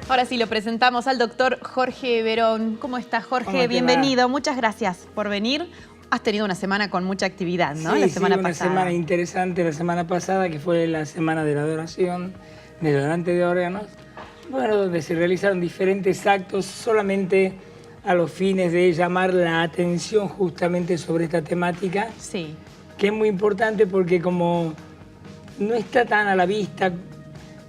Ahora sí, lo presentamos al doctor Jorge Verón. ¿Cómo estás, Jorge? Bienvenido. Muchas gracias por venir. Has tenido una semana con mucha actividad, ¿no? Sí, la semana una pasada. Semana interesante la semana pasada, que fue la semana de la adoración, del donante de órganos. Bueno, donde se realizaron diferentes actos solamente a los fines de llamar la atención justamente sobre esta temática. Sí. Que es muy importante porque como no está tan a la vista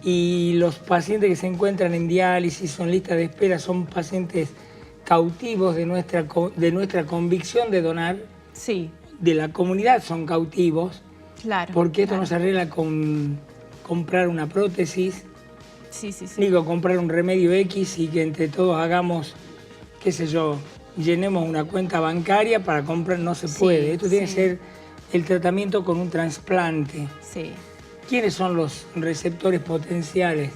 y los pacientes que se encuentran en diálisis o en lista de espera son pacientes cautivos de nuestra convicción de donar. Sí. De la comunidad son cautivos. Claro. Porque esto no se arregla con comprar una prótesis. Sí. Digo, comprar un remedio X y que entre todos hagamos, qué sé yo, llenemos una cuenta bancaria para comprar, no se puede. Esto tiene que ser el tratamiento con un trasplante. Sí. ¿Quiénes son los receptores potenciales?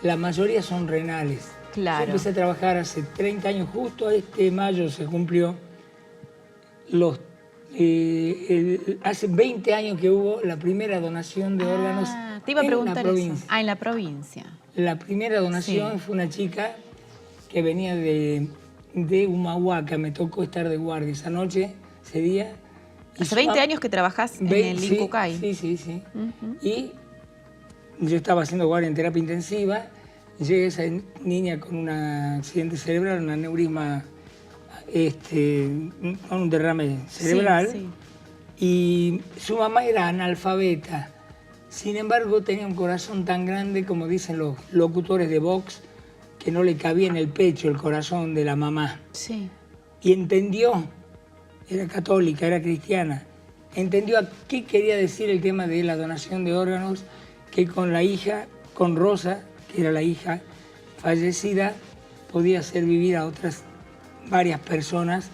La mayoría son renales. Claro. Yo empecé a trabajar hace 30 años, justo este mayo se cumplió hace 20 años que hubo la primera donación de órganos te iba a preguntar en la provincia. Eso. En la provincia. La primera donación fue una chica que venía de Humahuaca, me tocó estar de guardia esa noche, ese día. ¿Hace 20 años que trabajás en el INCUCAI? Sí. Y yo estaba haciendo guardia en terapia intensiva, llega esa niña con un accidente cerebral, un aneurisma, con un derrame cerebral, y su mamá era analfabeta. Sin embargo, tenía un corazón tan grande, como dicen los locutores de Vox, que no le cabía en el pecho el corazón de la mamá. Sí. Y entendió, era católica, era cristiana, entendió a qué quería decir el tema de la donación de órganos, que con la hija, con Rosa, que era la hija fallecida, podía hacer vivir a otras varias personas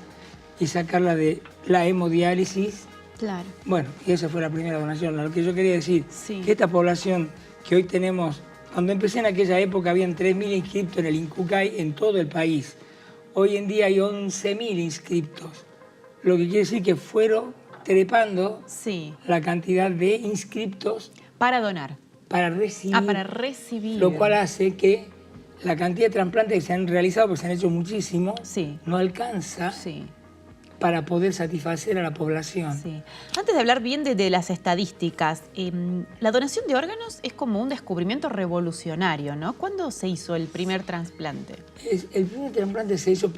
y sacarla de la hemodiálisis. Claro. Bueno, y esa fue la primera donación. Lo que yo quería decir, que esta población que hoy tenemos, cuando empecé en aquella época habían 3.000 inscriptos en el INCUCAI en todo el país. Hoy en día hay 11.000 inscriptos. Lo que quiere decir que fueron trepando la cantidad de inscriptos. Para donar. Para recibir. Para recibir. Lo cual hace que la cantidad de trasplantes que se han realizado, porque se han hecho muchísimos, no alcanza para poder satisfacer a la población. Antes de hablar bien de las estadísticas, la donación de órganos es como un descubrimiento revolucionario, ¿no? ¿Cuándo se hizo el primer trasplante? El primer trasplante se hizo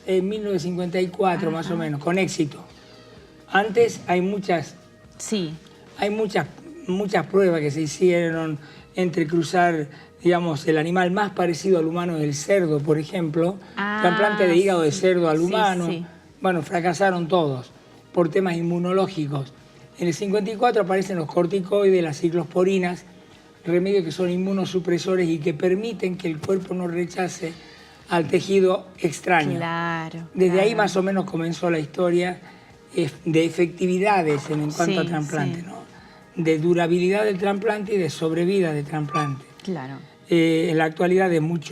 en 1954 más o menos, con éxito. Antes hay muchas pruebas que se hicieron entre cruzar, digamos, el animal más parecido al humano, el cerdo, por ejemplo, trasplante de hígado de cerdo al humano. Bueno, fracasaron todos por temas inmunológicos. En el 54 aparecen los corticoides, las ciclosporinas, remedios que son inmunosupresores y que permiten que el cuerpo no rechace al tejido extraño. Desde ahí más o menos comenzó la historia de efectividades en cuanto a trasplante, ¿no? De durabilidad del trasplante y de sobrevida del trasplante. En la actualidad es muy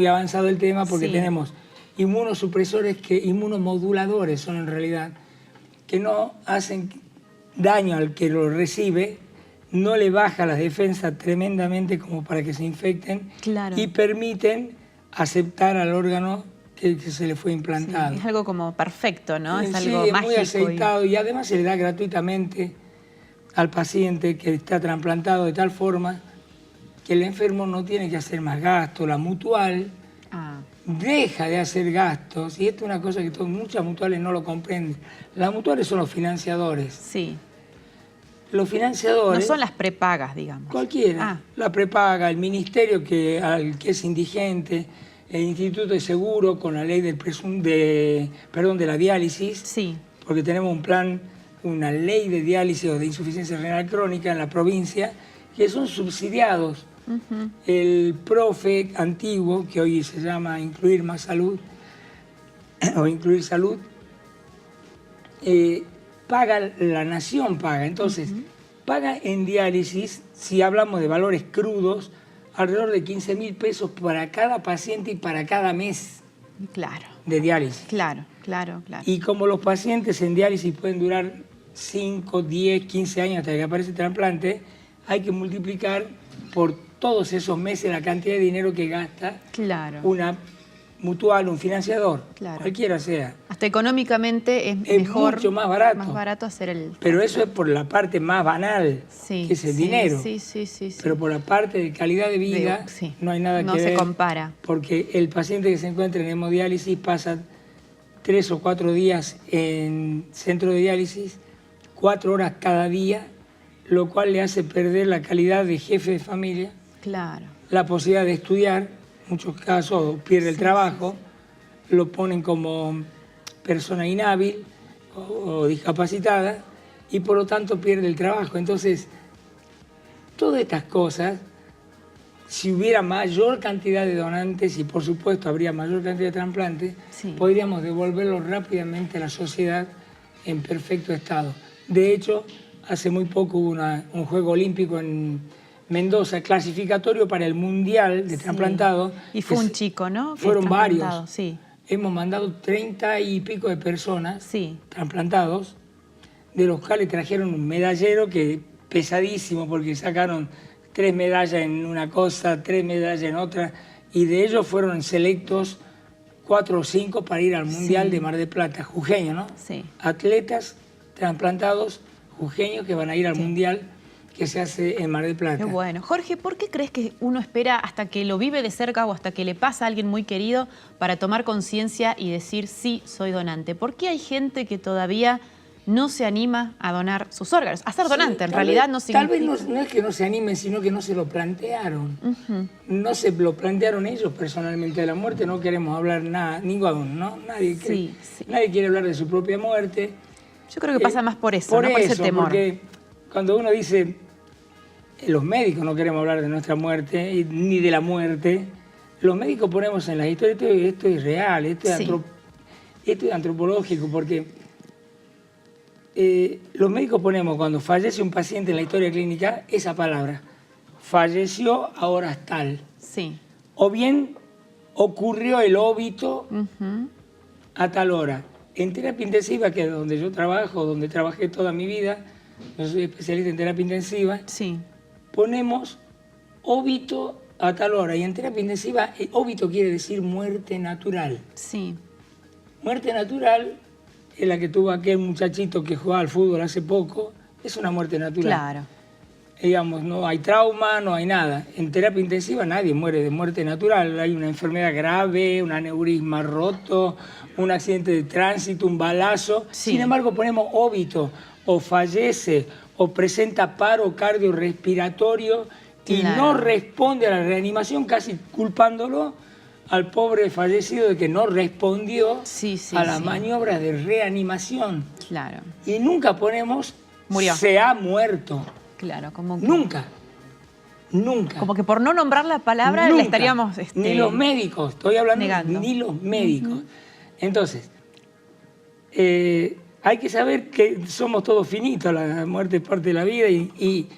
avanzado el tema porque tenemos inmunosupresores, inmunomoduladores son en realidad, que no hacen daño al que lo recibe, no le baja las defensas tremendamente como para que se infecten y permiten aceptar al órgano que se le fue implantado. Es algo como perfecto, ¿no? Es algo mágico. Muy aceptado y además se le da gratuitamente al paciente que está trasplantado de tal forma que el enfermo no tiene que hacer más gastos. La mutual deja de hacer gastos, y esto es una cosa que muchas mutuales no lo comprenden. Las mutuales son los financiadores. Los financiadores... No son las prepagas, digamos. Cualquiera. La prepaga, el ministerio al que es indigente, el Instituto de Seguro con la ley de la diálisis, porque tenemos un plan, una ley de diálisis o de insuficiencia renal crónica en la provincia, que son subsidiados. El PROFE antiguo, que hoy se llama Incluir Más Salud, o Incluir Salud, la nación paga. Entonces, paga en diálisis, si hablamos de valores crudos, alrededor de 15.000 pesos para cada paciente y para cada mes de diálisis. Y como los pacientes en diálisis pueden durar 5, 10, 15 años hasta que aparece el trasplante, hay que multiplicar por todos esos meses la cantidad de dinero que gasta claro. una mutual, un financiador, claro. cualquiera sea. Hasta económicamente es mejor, mucho más barato. Más barato hacer el... Pero eso es por la parte más banal, sí, que es el dinero. Sí. Pero por la parte de calidad de vida no hay nada que ver. No se compara. Porque el paciente que se encuentra en hemodiálisis pasa 3 o 4 días en centro de diálisis, 4 horas cada día, lo cual le hace perder la calidad de jefe de familia, claro. la posibilidad de estudiar, en muchos casos pierde el trabajo, lo ponen como persona inhábil o discapacitada y por lo tanto pierde el trabajo. Entonces, todas estas cosas, si hubiera mayor cantidad de donantes y por supuesto habría mayor cantidad de trasplantes, podríamos devolverlo rápidamente a la sociedad en perfecto estado. De hecho, hace muy poco hubo un juego olímpico en Mendoza, clasificatorio para el Mundial de trasplantados. Y fue un chico, ¿no? Fueron varios. Sí. Hemos mandado 30 y pico de personas trasplantados, de los cuales trajeron un medallero que pesadísimo porque sacaron 3 medallas en una cosa, 3 medallas en otra, y de ellos fueron selectos 4 o 5 para ir al Mundial de Mar del Plata, jujeños, ¿no? Sí. Atletas trasplantados jujeños que van a ir al Mundial que se hace en Mar del Plata. Qué bueno. Jorge, ¿por qué crees que uno espera hasta que lo vive de cerca o hasta que le pasa a alguien muy querido para tomar conciencia y decir sí, soy donante? ¿Por qué hay gente que todavía no se anima a donar sus órganos? A ser donante, en realidad no significa... Tal vez no es que no se animen, sino que no se lo plantearon. No se lo plantearon ellos personalmente de la muerte, no queremos hablar nada, ninguno, ¿no? Nadie quiere hablar de su propia muerte. Yo creo que pasa más por eso, ¿no? Por ese temor. Porque cuando uno dice, los médicos no queremos hablar de nuestra muerte, ni de la muerte, los médicos ponemos en las historias, esto es real, esto es antropológico, porque los médicos ponemos cuando fallece un paciente en la historia clínica esa palabra, falleció a horas tal. Sí. O bien ocurrió el óbito a tal hora. En terapia intensiva, que es donde yo trabajo, donde trabajé toda mi vida, yo soy especialista en terapia intensiva, ponemos óbito a tal hora. Y en terapia intensiva, óbito quiere decir muerte natural. Sí. Muerte natural es la que tuvo aquel muchachito que jugaba al fútbol hace poco, es una muerte natural. Claro. Digamos, no hay trauma, no hay nada. En terapia intensiva nadie muere de muerte natural. Hay una enfermedad grave, un aneurisma roto, un accidente de tránsito, un balazo. Sin embargo, ponemos óbito, o fallece, o presenta paro cardiorrespiratorio y no responde a la reanimación, casi culpándolo al pobre fallecido de que no respondió a las maniobras de reanimación. Claro. Y nunca ponemos se ha muerto. Claro, como que... Nunca. Como que por no nombrar la palabra le estaríamos... Ni los médicos, estoy hablando negando. Ni los médicos. Entonces, hay que saber que somos todos finitos, la muerte es parte de la vida y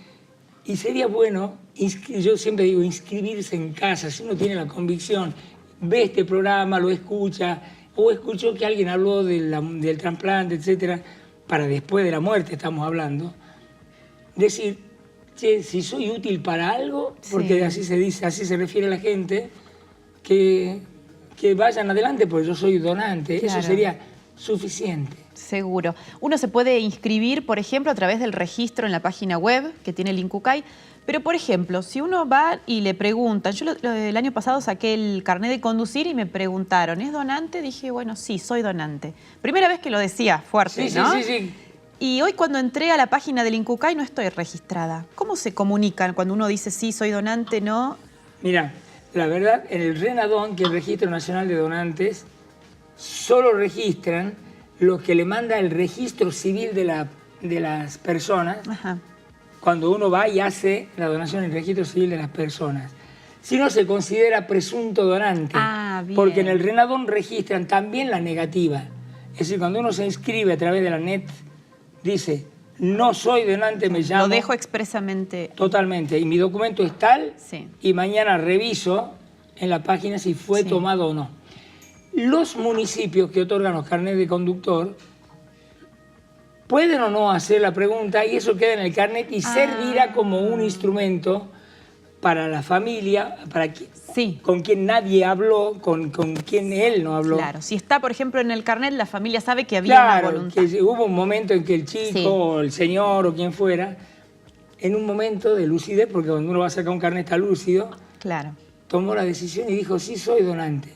sería bueno, yo siempre digo, inscribirse en casa, si uno tiene la convicción, ve este programa, lo escucha, o escuchó que alguien habló del trasplante, etcétera, para después de la muerte estamos hablando, decir, che, si soy útil para algo, porque así se dice, así se refiere a la gente, que vayan adelante porque yo soy donante. Claro. Eso sería suficiente. Seguro. Uno se puede inscribir, por ejemplo, a través del registro en la página web que tiene el INCUCAI, pero, por ejemplo, si uno va y le preguntan, yo el año pasado saqué el carnet de conducir y me preguntaron, ¿es donante? Dije, bueno, sí, soy donante. Primera vez que lo decía fuerte, ¿no? Sí. Y hoy cuando entré a la página del INCUCAI no estoy registrada. ¿Cómo se comunican cuando uno dice sí, soy donante, no? Mira, la verdad, en el RENADON, que es el Registro Nacional de Donantes, solo registran lo que le manda el registro civil de las personas. Ajá. Cuando uno va y hace la donación en el registro civil de las personas. Si no, se considera presunto donante. Ah, bien. Porque en el RENADON registran también la negativa. Es decir, cuando uno se inscribe a través de la net, dice, no soy donante, me llamo. Lo dejo expresamente. Totalmente. Y mi documento es tal, y mañana reviso en la página si fue tomado o no. Los municipios que otorgan los carnets de conductor pueden o no hacer la pregunta y eso queda en el carnet y servirá como un instrumento para la familia, sí, con quien nadie habló, con quien él no habló. Claro, si está, por ejemplo, en el carnet, la familia sabe que había una voluntad. Que hubo un momento en que el chico, o el señor, o quien fuera, en un momento de lucidez, porque cuando uno va a sacar un carnet está lúcido, claro, tomó la decisión y dijo, sí, soy donante.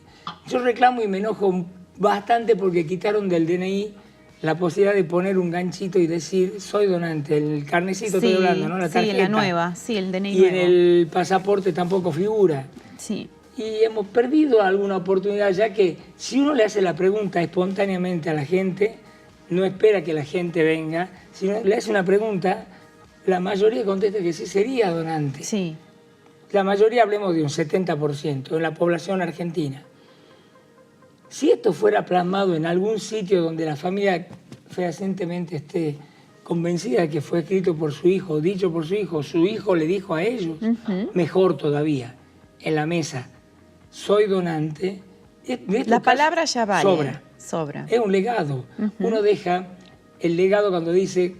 Yo reclamo y me enojo bastante porque quitaron del DNI la posibilidad de poner un ganchito y decir, soy donante. El carnecito estoy hablando, ¿no? La tarjeta. Sí, la nueva, sí, el DNI y nuevo. En el pasaporte tampoco figura. Sí. Y hemos perdido alguna oportunidad, ya que si uno le hace la pregunta espontáneamente a la gente, no espera que la gente venga, sino le hace una pregunta, la mayoría contesta que sí sería donante. Sí. La mayoría, hablemos de un 70% en la población argentina. Si esto fuera plasmado en algún sitio donde la familia fehacientemente esté convencida de que fue escrito por su hijo, dicho por su hijo le dijo a ellos, mejor todavía, en la mesa, soy donante. La palabra ya vale. Sobra. Es un legado. Uno deja el legado cuando dice,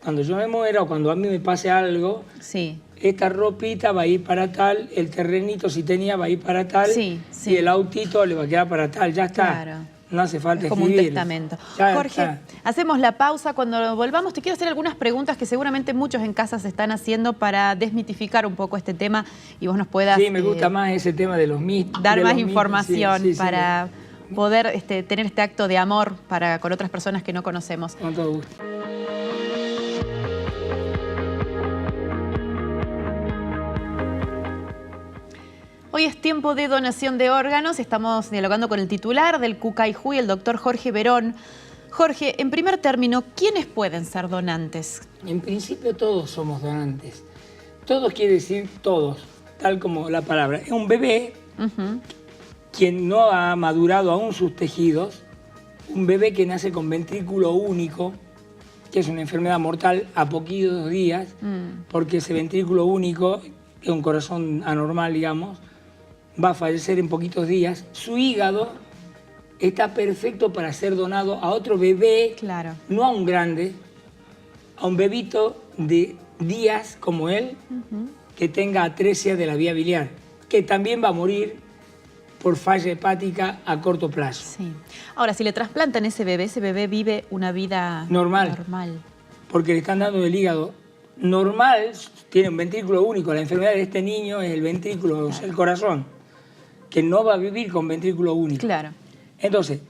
cuando yo me muera o cuando a mí me pase algo, sí, esta ropita va a ir para tal, el terrenito si tenía va a ir para tal, y el autito le va a quedar para tal, ya está. Claro. No hace falta es como escribir. un testamento. Ya Jorge, está. Hacemos la pausa. Cuando volvamos te quiero hacer algunas preguntas que seguramente muchos en casa se están haciendo para desmitificar un poco este tema y vos nos puedas... Sí, me gusta más ese tema de los mitos. Dar más información sí, para poder tener este acto de amor con otras personas que no conocemos. Con todo gusto. Hoy es tiempo de donación de órganos. Estamos dialogando con el titular del Cucayjuy, el doctor Jorge Verón. Jorge, en primer término, ¿quiénes pueden ser donantes? En principio todos somos donantes. Todos quiere decir todos, tal como la palabra. Es un bebé quien no ha madurado aún sus tejidos, un bebé que nace con ventrículo único, que es una enfermedad mortal a poquitos días, porque ese ventrículo único, que es un corazón anormal, digamos, va a fallecer en poquitos días. Su hígado está perfecto para ser donado a otro bebé, no a un grande, a un bebito de días como él, que tenga atresia de la vía biliar, que también va a morir por falla hepática a corto plazo. Sí. Ahora, si le trasplantan ese bebé vive una vida normal. Porque le están dando el hígado normal, tiene un ventrículo único. La enfermedad de este niño es el ventrículo, o sea, el corazón, que no va a vivir con ventrículo único. Claro. Entonces,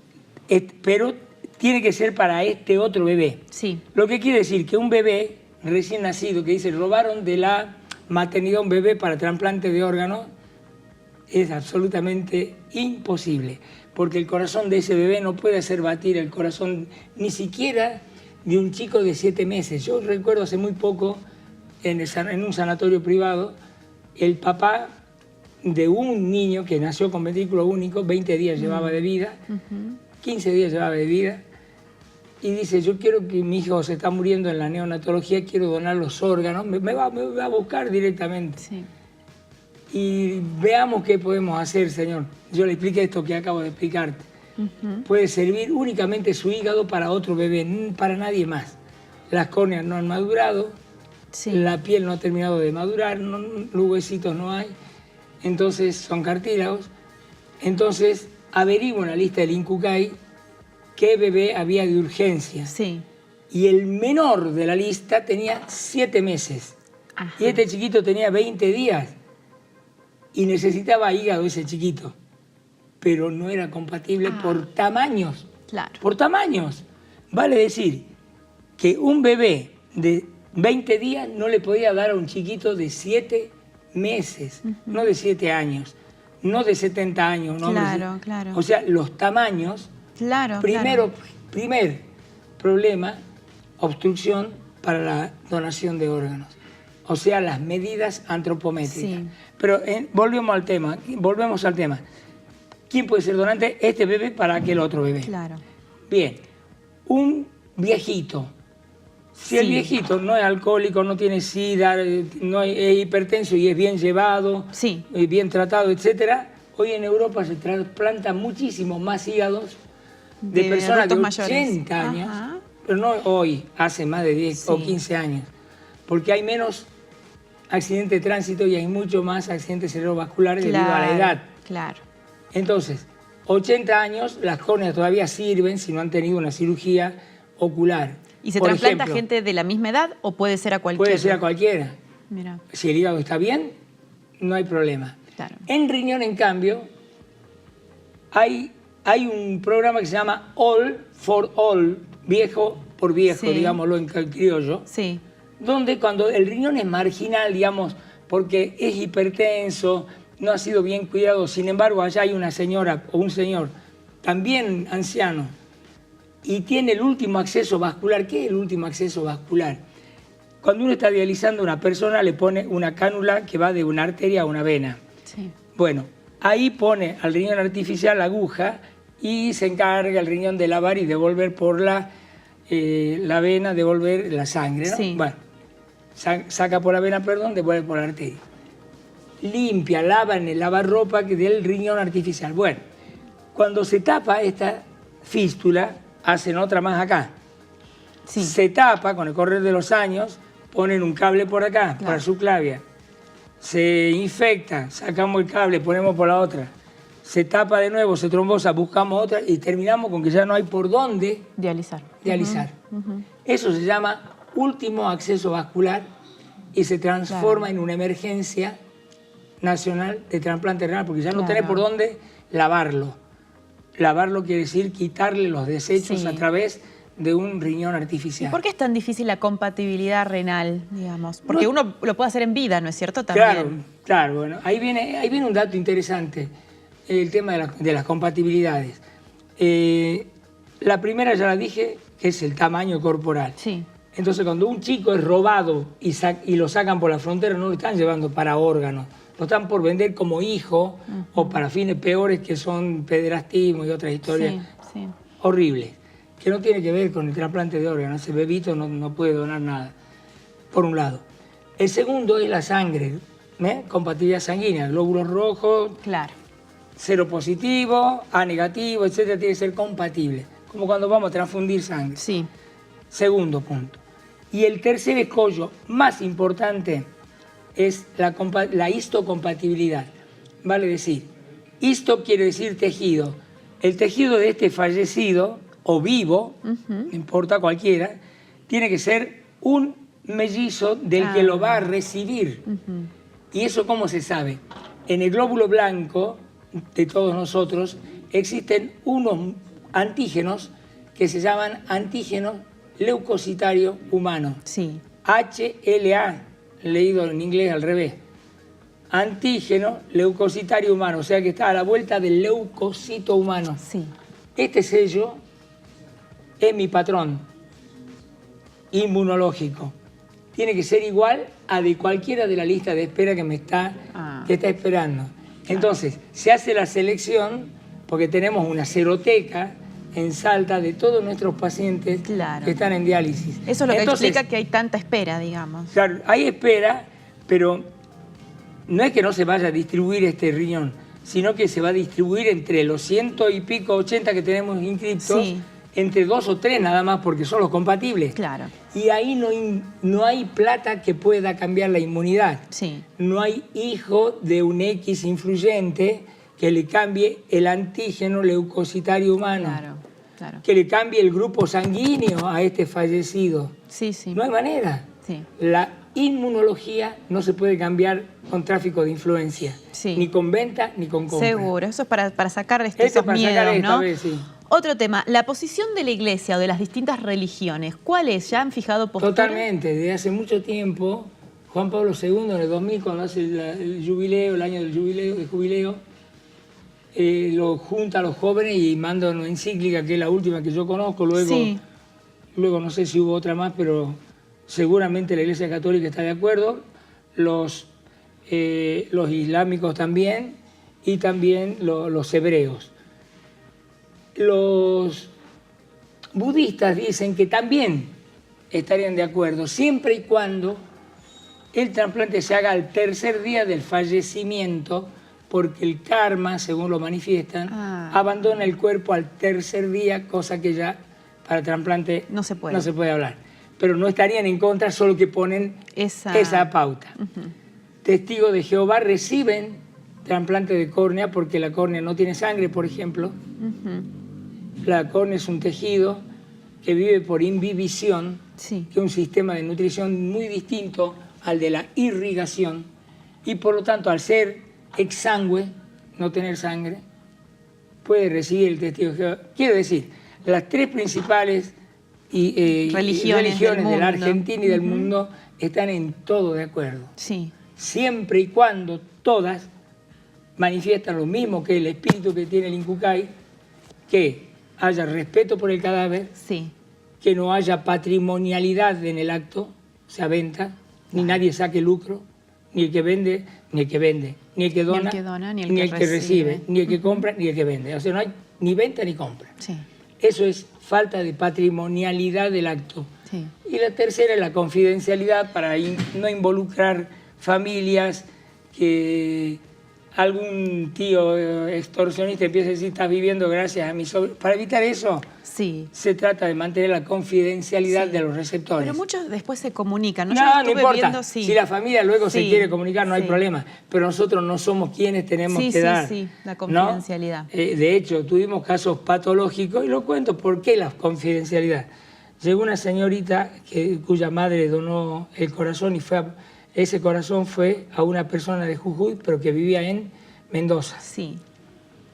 pero tiene que ser para este otro bebé. Sí. Lo que quiere decir que un bebé recién nacido, que dice, robaron de la maternidad un bebé para trasplante de órganos, es absolutamente imposible, porque el corazón de ese bebé no puede hacer batir el corazón ni siquiera de un chico de 7 meses. Yo recuerdo hace muy poco, en un sanatorio privado, el papá de un niño que nació con ventrículo único, 20 días llevaba de vida, 15 días llevaba de vida, y dice, yo quiero que mi hijo se está muriendo en la neonatología, quiero donar los órganos, me va a buscar directamente. Sí. Y veamos qué podemos hacer, señor. Yo le expliqué esto que acabo de explicarte. Puede servir únicamente su hígado para otro bebé, para nadie más. Las córneas no han madurado, la piel no ha terminado de madurar, los huesitos no hay, entonces son cartílagos. Entonces averigua en la lista del INCUCAI qué bebé había de urgencia. Sí. Y el menor de la lista tenía 7 meses. Ajá. Y este chiquito tenía 20 días. Y necesitaba hígado ese chiquito, pero no era compatible por tamaños. Claro. Por tamaños. Vale decir que un bebé de 20 días no le podía dar a un chiquito de 7 meses, no de 7 años, no de 70 años. No, claro, claro. O sea, los tamaños. Claro, Primer problema, obstrucción para la donación de órganos. O sea, las medidas antropométricas. Sí. Pero volvemos al tema. ¿Quién puede ser donante? Este bebé para aquel otro bebé. Claro. Bien. Un viejito. Si el viejito no es alcohólico, no tiene sida, no es hipertenso y es bien llevado, bien tratado, etc., hoy en Europa se trasplantan muchísimos más hígados de personas de 80 años, pero no hoy, hace más de 10 o 15 años, porque hay menos accidente de tránsito y hay mucho más accidentes cerebrovasculares debido a la edad. Claro. Entonces, 80 años, las córneas todavía sirven si no han tenido una cirugía ocular. ¿Y se Por trasplanta ejemplo, a gente de la misma edad o puede ser a cualquiera? puede ser a cualquiera. Mira. Si el hígado está bien, no hay problema. Claro. En riñón, en cambio, hay un programa que se llama All for All, viejo por viejo, Sí. digámoslo en criollo, Sí. donde cuando el riñón es marginal, digamos, porque es hipertenso, no ha sido bien cuidado, sin embargo, allá hay una señora o un señor, también anciano, y tiene el último acceso vascular. ¿Qué es el último acceso vascular? Cuando uno está dializando a una persona, le pone una cánula que va de una arteria a una vena. Sí. Bueno, ahí pone al riñón artificial la aguja y se encarga el riñón de lavar y devolver por la vena, devolver la sangre, ¿no? Sí. Bueno, saca por la vena, perdón, devuelve por la arteria. Limpia, lava en el lavarropa del riñón artificial. Bueno, cuando se tapa esta fístula, hacen otra más acá. Sí. Se tapa con el correr de los años, ponen un cable por acá, Claro. para su clavia. Se infecta, sacamos el cable, ponemos por la otra. Se tapa de nuevo, se trombosa, buscamos otra y terminamos con que ya no hay por dónde Dializar. dializar. Eso se llama último acceso vascular y se transforma en una emergencia nacional de trasplante renal, porque ya no tenés por dónde lavarlo. Lavarlo quiere decir quitarle los desechos Sí. a través de un riñón ¿Y artificial. por qué es tan difícil la compatibilidad renal, digamos? Porque No- uno lo puede hacer en vida, ¿no es cierto? También. Claro, claro, bueno, ahí viene un dato interesante, el tema de las compatibilidades. La primera ya la dije, que es el tamaño corporal. Sí. Entonces, cuando un chico es robado y lo sacan por la frontera, no lo están llevando para órganos, lo están por vender como hijo o para fines peores que son pederastismo y otras historias Sí. horribles, que no tiene que ver con el trasplante de órganos. Ese bebito no puede donar nada, por un lado. El segundo es la sangre, compatibilidad sanguínea, glóbulos rojos, Claro. cero positivo, A negativo, etcétera, tiene que ser compatible, como cuando vamos a transfundir sangre. Sí. Segundo punto. Y el tercer escollo más importante es la histocompatibilidad. Vale decir, histo quiere decir tejido. El tejido de este fallecido o vivo, no importa cualquiera, tiene que ser un mellizo del que lo va a recibir. ¿Y eso cómo se sabe? En el glóbulo blanco de todos nosotros existen unos antígenos que se llaman antígenos leucocitario humano. Sí. HLA, leído en inglés al revés. Antígeno leucocitario humano, o sea que está a la vuelta del leucocito humano. Sí. Este sello es mi patrón inmunológico. Tiene que ser igual a de cualquiera de la lista de espera que que está esperando. Entonces, se hace la selección porque tenemos una seroteca en Salta de todos nuestros pacientes que están en diálisis. Eso es lo que Entonces, explica que hay tanta espera, digamos. claro, hay espera, pero no es que no se vaya a distribuir este riñón, sino que se va a distribuir entre los 100 y pico, 80 que tenemos inscriptos, Sí. entre 2 o 3 nada más, porque son los compatibles. Claro. Y ahí no hay plata que pueda cambiar la inmunidad. Sí. No hay hijo de un X influyente que le cambie el antígeno leucocitario humano, Claro. que le cambie el grupo sanguíneo a este fallecido. Sí, sí. No hay manera. Sí. La inmunología no se puede cambiar con tráfico de influencia, Sí. ni con venta ni con compra. Seguro. Eso es para sacar Esto esos para miedos, sacar esta ¿no? vez, sí. Otro tema, la posición de la iglesia o de las distintas religiones, ¿cuál es? ¿Ya han fijado postura? Totalmente, desde hace mucho tiempo, Juan Pablo II en el 2000, cuando hace el jubileo, el año del jubileo, lo junta a los jóvenes y manda una encíclica, que es la última que yo conozco, luego no sé si hubo otra más, pero seguramente la Iglesia Católica está de acuerdo, los islámicos también, y también los hebreos. Los budistas dicen que también estarían de acuerdo, siempre y cuando el trasplante se haga al tercer día del fallecimiento, porque el karma, según lo manifiestan, abandona el cuerpo al tercer día, cosa que ya para trasplante no se puede hablar. pero no estarían en contra, solo que ponen esa pauta. Testigos de Jehová reciben trasplante de córnea porque la córnea no tiene sangre, por ejemplo. La córnea es un tejido que vive por imbibición, que es un sistema de nutrición muy distinto al de la irrigación, y por lo tanto, al ser exangüe, no tener sangre, puede recibir el testigo de Jehová. Quiero decir, las tres principales religiones de la Argentina y del mundo están en todo de acuerdo. Siempre y cuando todas manifiestan lo mismo que el espíritu que tiene el Incucay, que haya respeto por el cadáver, que no haya patrimonialidad en el acto, o sea, venta, ni nadie saque lucro, ni el que vende, ni el que vende, ni el que dona, ni el que recibe, ni el que compra, ni el que vende. O sea, no hay ni venta ni compra. Eso es falta de patrimonialidad del acto. Y la tercera es la confidencialidad para no involucrar familias, que algún tío extorsionista empieza a decir estás viviendo gracias a mi sobrino. Para evitar eso, se trata de mantener la confidencialidad de los receptores. Pero muchos después se comunican. No importa. Si la familia luego se quiere comunicar, no hay problema. Pero nosotros no somos quienes tenemos que dar. La confidencialidad. ¿No? De hecho, tuvimos casos patológicos, y lo cuento, ¿por qué la confidencialidad? Llegó una señorita cuya madre donó el corazón y ese corazón fue a una persona de Jujuy, pero que vivía en Mendoza.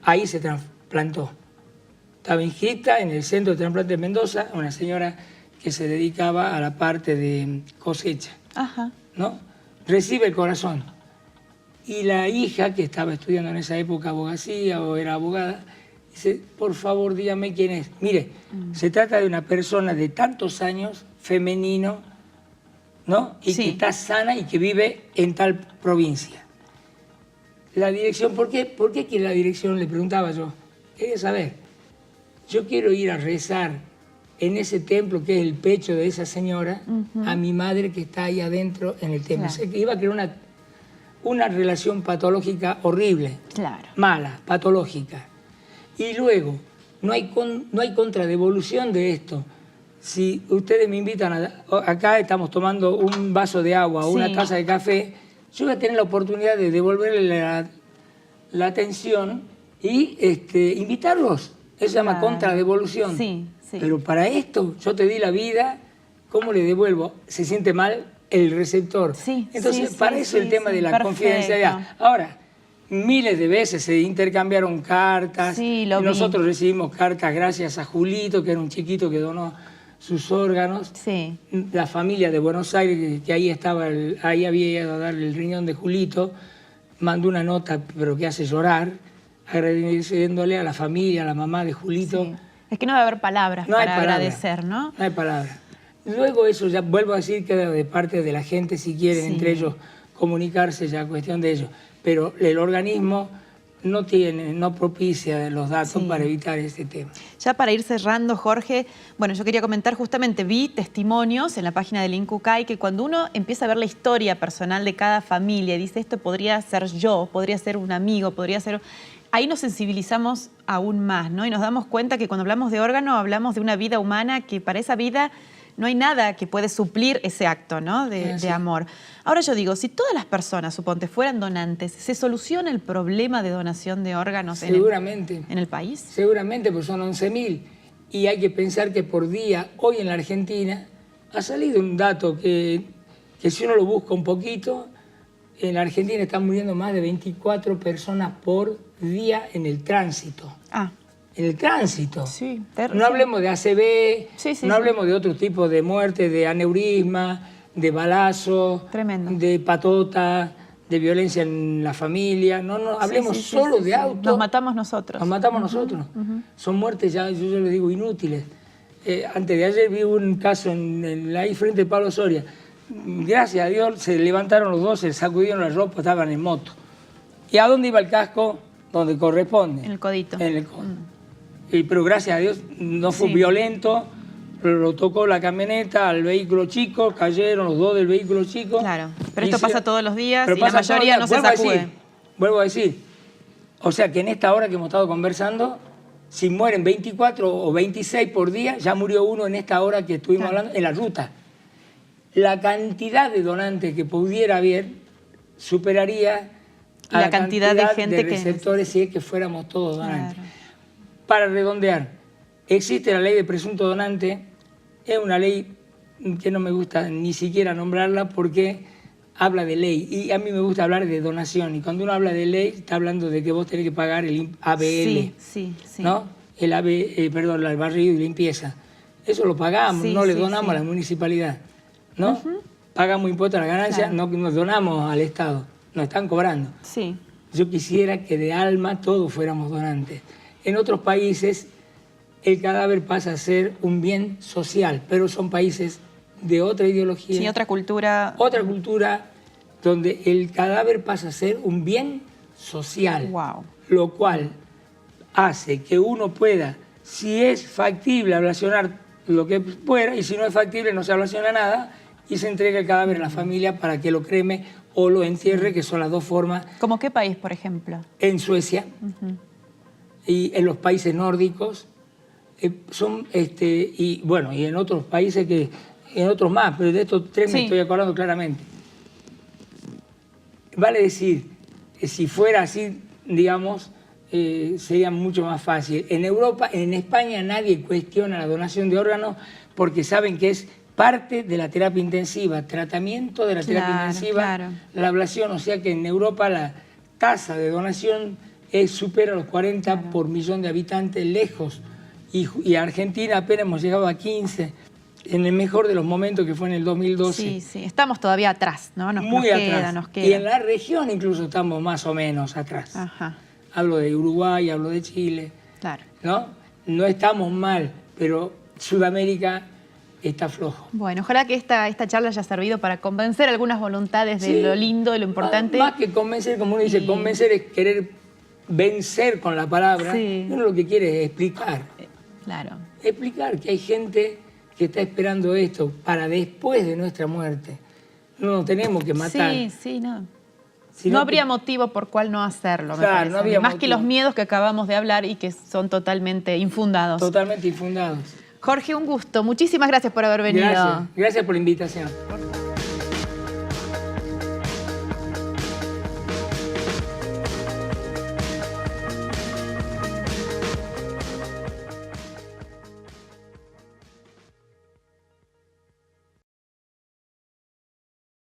Ahí se trasplantó. Estaba inscrita en el Centro de Trasplante de Mendoza, una señora que se dedicaba a la parte de cosecha. ¿No? Recibe el corazón. Y la hija, que estaba estudiando en esa época abogacía o era abogada, dice, por favor, dígame quién es. Mire, se trata de una persona de tantos años, femenino, ¿no? Y que está sana y que vive en tal provincia. La dirección, ¿por qué quiere la dirección? Le preguntaba yo. Quería saber. Yo quiero ir a rezar en ese templo que es el pecho de esa señora, a mi madre que está ahí adentro en el templo. O sea, que iba a crear una relación patológica horrible, mala, patológica. Y luego, no hay contradevolución de esto. Si ustedes me invitan, acá estamos tomando un vaso de agua o una taza de café, yo voy a tener la oportunidad de devolverle la atención y invitarlos. Eso se llama contradevolución. Pero para esto, yo te di la vida, ¿cómo le devuelvo? Se siente mal el receptor. Entonces, para eso el tema de la confidencialidad. Ahora, miles de veces se intercambiaron cartas. Y nosotros recibimos cartas gracias a Julito, que era un chiquito que donó sus órganos. La familia de Buenos Aires, que ahí estaba, ahí había ido a darle el riñón de Julito, mandó una nota, pero que hace llorar, agradeciéndole a la familia, a la mamá de Julito. Es que no va a haber palabras para agradecer, ¿no? No hay palabras. Luego eso ya, vuelvo a decir, queda de parte de la gente, si quieren entre ellos comunicarse, ya cuestión de ellos. Pero el organismo no propicia los datos para evitar este tema. Ya para ir cerrando, Jorge, bueno, yo quería comentar justamente, vi testimonios en la página del Incucay que cuando uno empieza a ver la historia personal de cada familia, dice esto podría ser yo, podría ser un amigo, podría ser... Ahí nos sensibilizamos aún más, ¿no? Y nos damos cuenta que cuando hablamos de órgano, hablamos de una vida humana que para esa vida no hay nada que puede suplir ese acto, ¿no? de amor. Ahora yo digo, si todas las personas, suponte, fueran donantes, ¿se soluciona el problema de donación de órganos seguramente en el país? Seguramente, pues son 11.000. Y hay que pensar que por día, hoy en la Argentina, ha salido un dato que si uno lo busca un poquito, en la Argentina están muriendo más de 24 personas por día en el tránsito. En el tránsito. No hablemos de ACV, no hablemos de otro tipo de muerte, de aneurisma, de balazo, de patota, de violencia en la familia. No hablemos solo de auto. Nos matamos nosotros. Nos matamos nosotros. Son muertes ya, yo les digo, inútiles. Antes de ayer vi un caso ahí frente a Pablo Soria. Gracias a Dios se levantaron los dos, se sacudieron la ropa, estaban en moto. ¿Y a dónde iba el casco? Donde corresponde. En el codito. En el codo. Pero gracias a Dios no fue violento, lo tocó la camioneta al vehículo chico, cayeron los dos del vehículo chico. Claro, pero esto pasa todos los días y la mayoría no se sacude. Vuelvo a decir, o sea que en esta hora que hemos estado conversando, si mueren 24 o 26 por día, ya murió uno en esta hora que estuvimos hablando, en la ruta. la cantidad de donantes que pudiera haber superaría a la cantidad de gente de receptores si es que fuéramos todos donantes. Claro. Para redondear, existe la ley de presunto donante, es una ley que no me gusta ni siquiera nombrarla porque habla de ley y a mí me gusta hablar de donación, y cuando uno habla de ley está hablando de que vos tenés que pagar el ABL, sí. ¿no? El barrido y limpieza. Eso lo pagamos, no le donamos a la municipalidad, ¿no? Pagamos impuestos a la ganancia, no nos donamos al Estado, nos están cobrando. Sí. Yo quisiera que de alma todos fuéramos donantes. En otros países el cadáver pasa a ser un bien social, pero son países de otra ideología. Sí, otra cultura. Otra cultura donde el cadáver pasa a ser un bien social. Wow. Lo cual hace que uno pueda, si es factible, ablacionar lo que pueda, y si no es factible no se ablaciona nada, y se entrega el cadáver a la familia para que lo creme o lo entierre, que son las dos formas. ¿Cómo qué país, por ejemplo? En Suecia y en los países nórdicos, y en otros países en otros más, pero de estos tres me estoy acordando claramente. Vale decir, si fuera así, digamos, sería mucho más fácil. En Europa, en España, nadie cuestiona la donación de órganos porque saben que es parte de la terapia intensiva, tratamiento de la terapia intensiva, la ablación, o sea que en Europa la tasa de donación supera los 40 por millón de habitantes, lejos, y Argentina apenas hemos llegado a 15, en el mejor de los momentos, que fue en el 2012. Sí, estamos todavía atrás, ¿no? Muy atrás. Nos queda. Y en la región incluso estamos más o menos atrás. Ajá. Hablo de Uruguay, hablo de Chile. Claro. No estamos mal, pero Sudamérica está flojo. Bueno, ojalá que esta charla haya servido para convencer algunas voluntades de lo lindo, de lo importante. Más que convencer, como uno dice, convencer es querer vencer con la palabra. Uno lo que quiere es explicar. Claro. Explicar que hay gente que está esperando esto para después de nuestra muerte. No nos tenemos que matar. No. No habría motivo por cual no hacerlo, me parece. No había más motivo. Que los miedos que acabamos de hablar y que son totalmente infundados. Totalmente infundados. Jorge, un gusto. Muchísimas gracias por haber venido. Gracias por la invitación.